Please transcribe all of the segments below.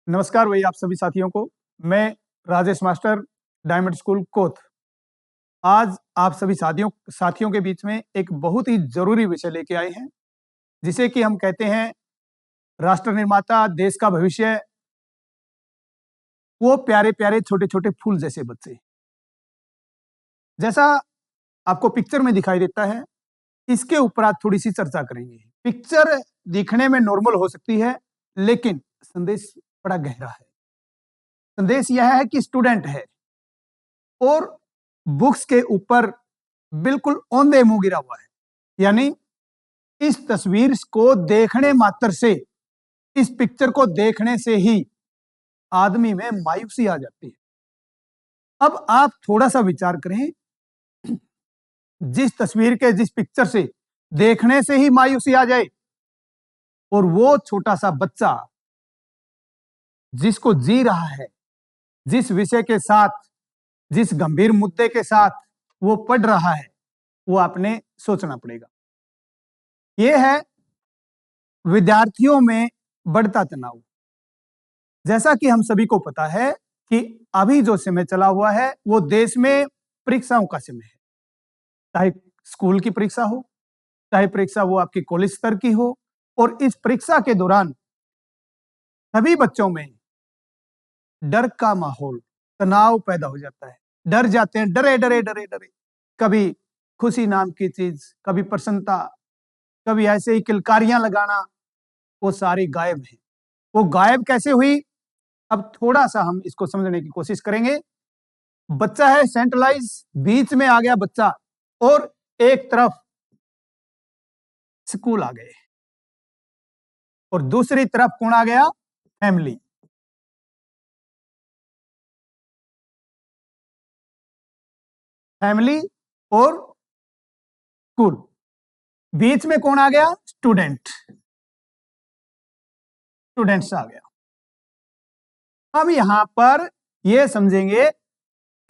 नमस्कार भैया आप सभी साथियों को। मैं राजेश मास्टर डायमंड स्कूल कोथ आज आप सभी साथियों के बीच में एक बहुत ही जरूरी विषय लेके आए हैं, जिसे कि हम कहते हैं राष्ट्र निर्माता, देश का भविष्य, वो प्यारे प्यारे छोटे छोटे फूल जैसे बच्चे। जैसा आपको पिक्चर में दिखाई देता है, इसके ऊपर आज थोड़ी सी चर्चा करेंगे। पिक्चर दिखने में नॉर्मल हो सकती है, लेकिन संदेश बड़ा गहरा है। संदेश यह है कि स्टूडेंट है और बुक्स के ऊपर बिल्कुल औंधे मुंह गिरा हुआ है। यानी इस तस्वीर को देखने मात्र से, इस पिक्चर को देखने से ही आदमी में मायूसी आ जाती है। अब आप थोड़ा सा विचार करें, जिस तस्वीर के, जिस पिक्चर से देखने से ही मायूसी आ जाए, और वो छोटा सा बच्चा जिसको जी रहा है, जिस विषय के साथ, जिस गंभीर मुद्दे के साथ वो पढ़ रहा है, वो आपने सोचना पड़ेगा। यह है विद्यार्थियों में बढ़ता तनाव। जैसा कि हम सभी को पता है कि अभी जो समय चला हुआ है वो देश में परीक्षाओं का समय है। चाहे स्कूल की परीक्षा हो, चाहे परीक्षा वो आपकी कॉलेज स्तर की हो, और इस परीक्षा के दौरान सभी बच्चों में डर का माहौल, तनाव पैदा हो जाता है। डर जाते हैं, डरे डरे डरे डरे। कभी खुशी नाम की चीज, कभी प्रसन्नता, कभी ऐसे ही किलकारियां लगाना, वो सारी गायब है। वो गायब कैसे हुई, अब थोड़ा सा हम इसको समझने की कोशिश करेंगे। बच्चा है सेंट्रलाइज, बीच में आ गया बच्चा, और एक तरफ स्कूल आ गए, और दूसरी तरफ कौन आ गया, फैमिली। फैमिली और स्कूल, बीच में कौन आ गया, स्टूडेंट्स आ गया। अब यहां पर ये समझेंगे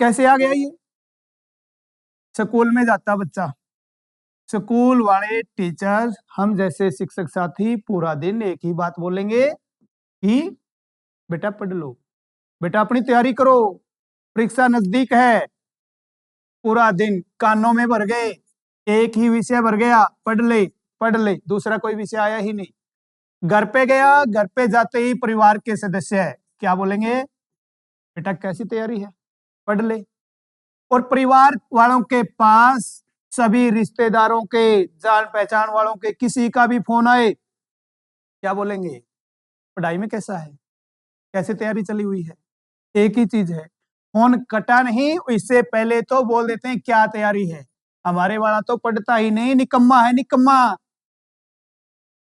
कैसे आ गया ये। स्कूल में जाता बच्चा, स्कूल वाले टीचर, हम जैसे शिक्षक साथी पूरा दिन एक ही बात बोलेंगे कि बेटा पढ़ लो, बेटा अपनी तैयारी करो, परीक्षा नजदीक है। पूरा दिन कानों में भर गए, एक ही विषय भर गया, पढ़ ले, दूसरा कोई विषय आया ही नहीं। घर पे गया, घर पे जाते ही परिवार के सदस्य है, क्या बोलेंगे, बेटा कैसी तैयारी है, पढ़ ले। और परिवार वालों के पास सभी रिश्तेदारों के, जान पहचान वालों के किसी का भी फोन आए, क्या बोलेंगे, पढ़ाई में कैसा है, कैसे तैयारी चली हुई है। एक ही चीज है, फोन कटा नहीं, इससे पहले तो बोल देते हैं क्या तैयारी है, हमारे वाला तो पढ़ता ही नहीं, निकम्मा है निकम्मा।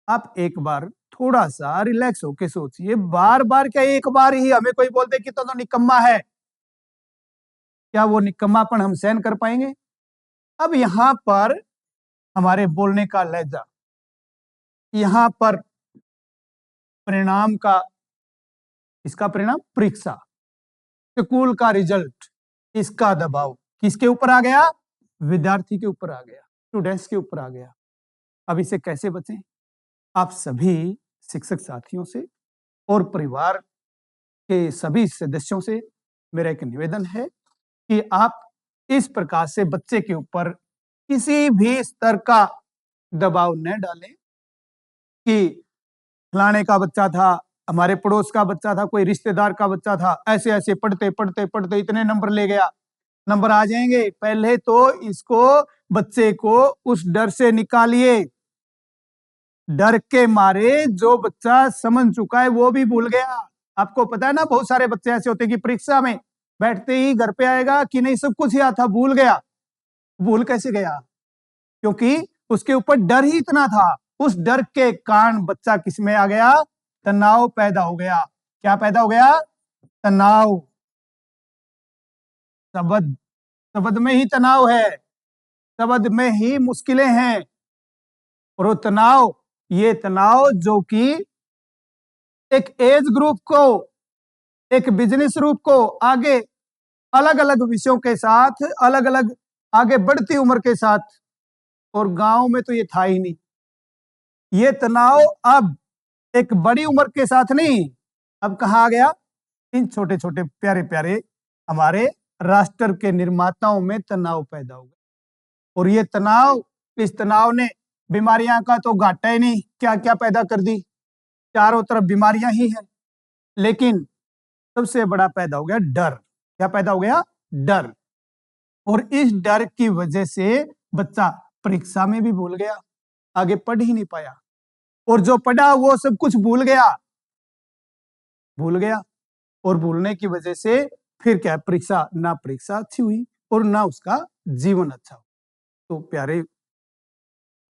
आप एक बार थोड़ा सा रिलैक्स होके सोचिए, बार बार क्या एक बार ही हमें कोई बोलते कि तो निकम्मा है, क्या वो निकम्मापन हम सहन कर पाएंगे। अब यहां पर हमारे बोलने का लहजा, यहां पर परिणाम का, इसका परिणाम परीक्षा, स्कूल का रिजल्ट, इसका दबाव किसके ऊपर आ गया, विद्यार्थी के ऊपर आ गया, स्टूडेंट्स के ऊपर आ गया। अब इसे कैसे बचें, आप सभी शिक्षक साथियों से और परिवार के सभी सदस्यों से मेरा एक निवेदन है कि आप इस प्रकार से बच्चे के ऊपर किसी भी स्तर का दबाव न डालें कि फलाने का बच्चा था, हमारे पड़ोस का बच्चा था, कोई रिश्तेदार का बच्चा था, ऐसे ऐसे पढ़ते पढ़ते पढ़ते इतने नंबर ले गया। नंबर आ जाएंगे, पहले तो इसको, बच्चे को उस डर से निकालिए। डर के मारे जो बच्चा समझ चुका है वो भी भूल गया। आपको पता है ना, बहुत सारे बच्चे ऐसे होते हैं कि परीक्षा में बैठते ही घर पे आएगा कि नहीं सब कुछ याद था, भूल गया। भूल कैसे गया, क्योंकि उसके ऊपर डर ही इतना था। उस डर के कारण बच्चा किसमें आ गया, तनाव पैदा हो गया। क्या पैदा हो गया, तनाव। शब्द, शब्द में ही तनाव है, शब्द में ही मुश्किलें हैं। और वो तनाव, ये तनाव जो कि एक एज ग्रुप को, एक बिजनेस ग्रुप को आगे अलग अलग विषयों के साथ, अलग अलग आगे बढ़ती उम्र के साथ, और गांव में तो ये था ही नहीं। ये तनाव अब एक बड़ी उम्र के साथ नहीं, अब कहाँ आ गया? इन छोटे छोटे प्यारे प्यारे हमारे राष्ट्र के निर्माताओं में तनाव पैदा हो गया, और ये तनाव, इस तनाव ने बीमारियां का तो घाटा ही नहीं, क्या क्या पैदा कर दी, चारों तरफ बीमारियां ही हैं। लेकिन सबसे बड़ा पैदा हो गया डर। क्या पैदा हो गया? डर। और इस डर की वजह से बच्चा परीक्षा में भी भूल गया, आगे पढ़ ही नहीं पाया, और जो पढ़ा वो सब कुछ भूल गया। और भूलने की वजह से फिर क्या, परीक्षा अच्छी हुई और ना उसका जीवन अच्छा हुआ। तो प्यारे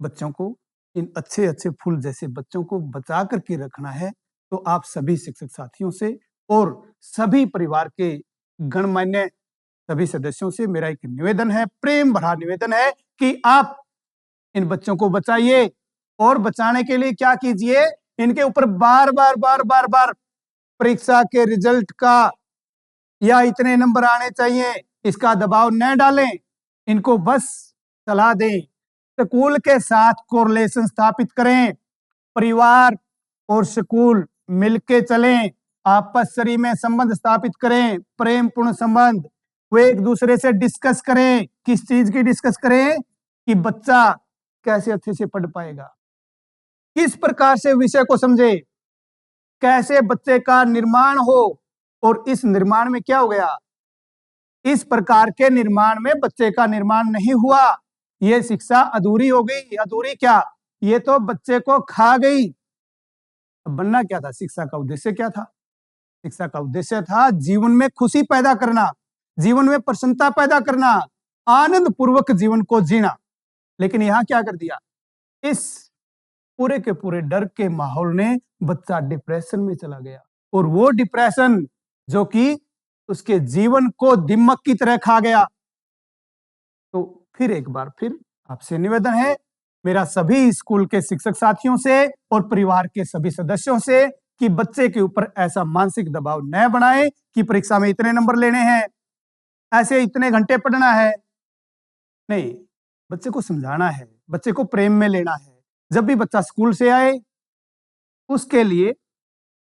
बच्चों को, इन अच्छे अच्छे फूल जैसे बच्चों को बचा करके रखना है। तो आप सभी शिक्षक साथियों से और सभी परिवार के गणमान्य सभी सदस्यों से मेरा एक निवेदन है, प्रेम भरा निवेदन है कि आप इन बच्चों को बचाइए। और बचाने के लिए क्या कीजिए, इनके ऊपर बार बार परीक्षा के रिजल्ट का या इतने नंबर आने चाहिए, इसका दबाव न डालें। इनको बस सलाह दें, स्कूल के साथ कोरिलेशन स्थापित करें, परिवार और स्कूल मिलके चलें, आपसी में संबंध स्थापित करें, प्रेमपूर्ण संबंध। वे एक दूसरे से डिस्कस करें। किस चीज की डिस्कस करें? कि बच्चा कैसे अच्छे से पढ़ पाएगा, किस प्रकार से विषय को समझे, कैसे बच्चे का निर्माण हो। और इस निर्माण में क्या हो गया, इस प्रकार के निर्माण में बच्चे का निर्माण नहीं हुआ, ये शिक्षा अधूरी हो गई। अधूरी क्या, ये तो बच्चे को खा गई। बनना क्या था, शिक्षा का उद्देश्य क्या था? शिक्षा का उद्देश्य था जीवन में खुशी पैदा करना, जीवन में प्रसन्नता पैदा करना, आनंद पूर्वक जीवन को जीना। लेकिन यहां क्या कर दिया, इस पूरे के पूरे डर के माहौल ने बच्चा डिप्रेशन में चला गया, और वो डिप्रेशन जो कि उसके जीवन को दिमक की तरह खा गया। तो फिर एक बार फिर आपसे निवेदन है मेरा सभी स्कूल के शिक्षक साथियों से और परिवार के सभी सदस्यों से कि बच्चे के ऊपर ऐसा मानसिक दबाव न बनाएं कि परीक्षा में इतने नंबर लेने हैं, ऐसे इतने घंटे पढ़ना है। नहीं, बच्चे को समझाना है, बच्चे को प्रेम में लेना है। जब भी बच्चा स्कूल से आए उसके लिए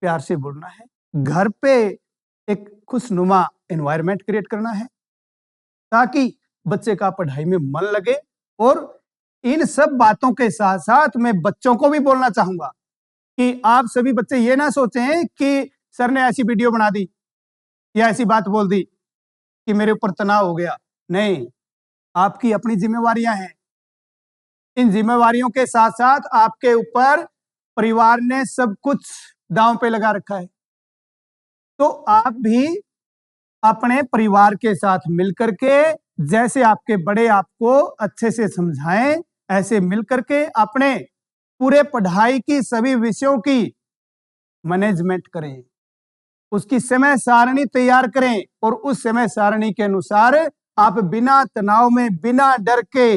प्यार से बोलना है, घर पे एक खुशनुमा एनवायरनमेंट क्रिएट करना है ताकि बच्चे का पढ़ाई में मन लगे। और इन सब बातों के साथ साथ मैं बच्चों को भी बोलना चाहूंगा कि आप सभी बच्चे ये ना सोचें कि सर ने ऐसी वीडियो बना दी या ऐसी बात बोल दी कि मेरे ऊपर तनाव हो गया। नहीं, आपकी अपनी जिम्मेवारियां हैं। इन जिम्मेवारियों के साथ साथ आपके ऊपर परिवार ने सब कुछ दांव पे लगा रखा है। तो आप भी अपने परिवार के साथ मिलकर के, जैसे आपके बड़े आपको अच्छे से समझाएं, ऐसे मिलकर के अपने पूरे पढ़ाई की सभी विषयों की मैनेजमेंट करें, उसकी समय सारणी तैयार करें, और उस समय सारणी के अनुसार आप बिना तनाव में, बिना डर के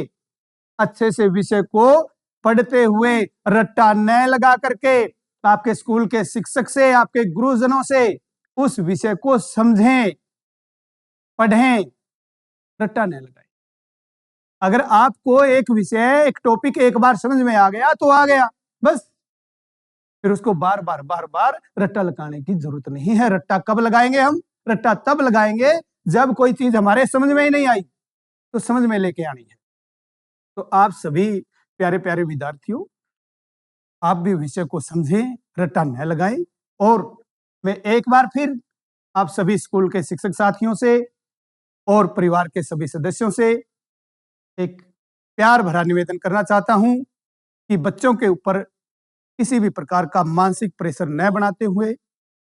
अच्छे से विषय को पढ़ते हुए रट्टा न लगा करके आपके स्कूल के शिक्षक से, आपके गुरुजनों से उस विषय को समझें, पढ़ें, रट्टा न लगाएं। अगर आपको एक विषय, एक टॉपिक एक बार समझ में आ गया तो आ गया, बस फिर उसको बार बार रट्टा लगाने की जरूरत नहीं है। रट्टा कब लगाएंगे हम? रट्टा तब लगाएंगे जब कोई चीज हमारे समझ में ही नहीं आई, तो समझ में लेके आनी है। तो आप सभी प्यारे प्यारे विद्यार्थियों, आप भी विषय को समझें, रट्टा न लगाएं। और मैं एक बार फिर आप सभी स्कूल के शिक्षक साथियों से और परिवार के सभी सदस्यों से एक प्यार भरा निवेदन करना चाहता हूं कि बच्चों के ऊपर किसी भी प्रकार का मानसिक प्रेशर न बनाते हुए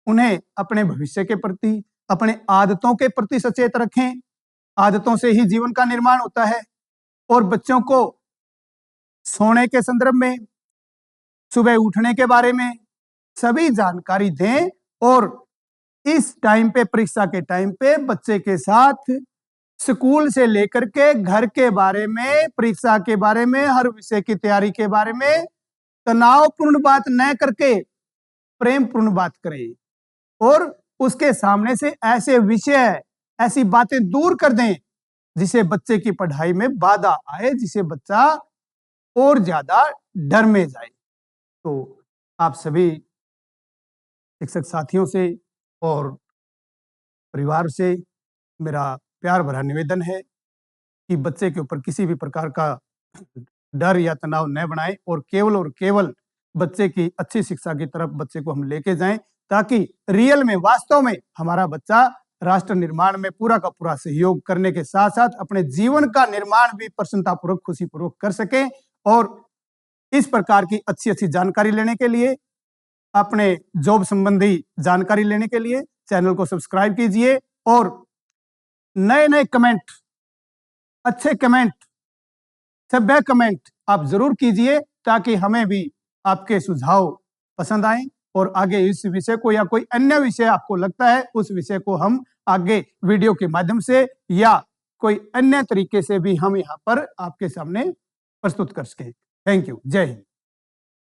उन्हें अपने भविष्य के प्रति, अपने आदतों के प्रति सचेत रखें। आदतों से ही जीवन का निर्माण होता है। और बच्चों को सोने के संदर्भ में, सुबह उठने के बारे में सभी जानकारी दें, और इस टाइम पे, परीक्षा के टाइम पे बच्चे के साथ स्कूल से लेकर के घर के बारे में, परीक्षा के बारे में, हर विषय की तैयारी के बारे में तनावपूर्ण बात न करके प्रेमपूर्ण बात करें, और उसके सामने से ऐसे विषय, ऐसी बातें दूर कर दें जिसे बच्चे की पढ़ाई में बाधा आए, जिसे बच्चा और ज्यादा डर में जाए। तो आप सभी शिक्षक साथियों से और परिवार से मेरा प्यार भरा निवेदन है कि बच्चे के ऊपर किसी भी प्रकार का डर या तनाव न बनाएं और केवल बच्चे की अच्छी शिक्षा की तरफ बच्चे को हम लेके जाएं, ताकि रियल में वास्तव में हमारा बच्चा राष्ट्र निर्माण में पूरा का पूरा सहयोग करने के साथ साथ अपने जीवन का निर्माण भी प्रसन्नतापूर्वक खुशीपूर्वक कर सके। और इस प्रकार की अच्छी अच्छी जानकारी लेने के लिए, अपने जॉब संबंधी जानकारी लेने के लिए चैनल को सब्सक्राइब कीजिए और नए नए कमेंट, अच्छे कमेंट, सभ्य कमेंट आप जरूर कीजिए, ताकि हमें भी आपके सुझाव पसंद आए और आगे इस विषय को या कोई अन्य विषय आपको लगता है उस विषय को हम आगे वीडियो के माध्यम से या कोई अन्य तरीके से भी हम यहाँ पर आपके सामने प्रस्तुत कर सकें। Thank you. जय हिंद।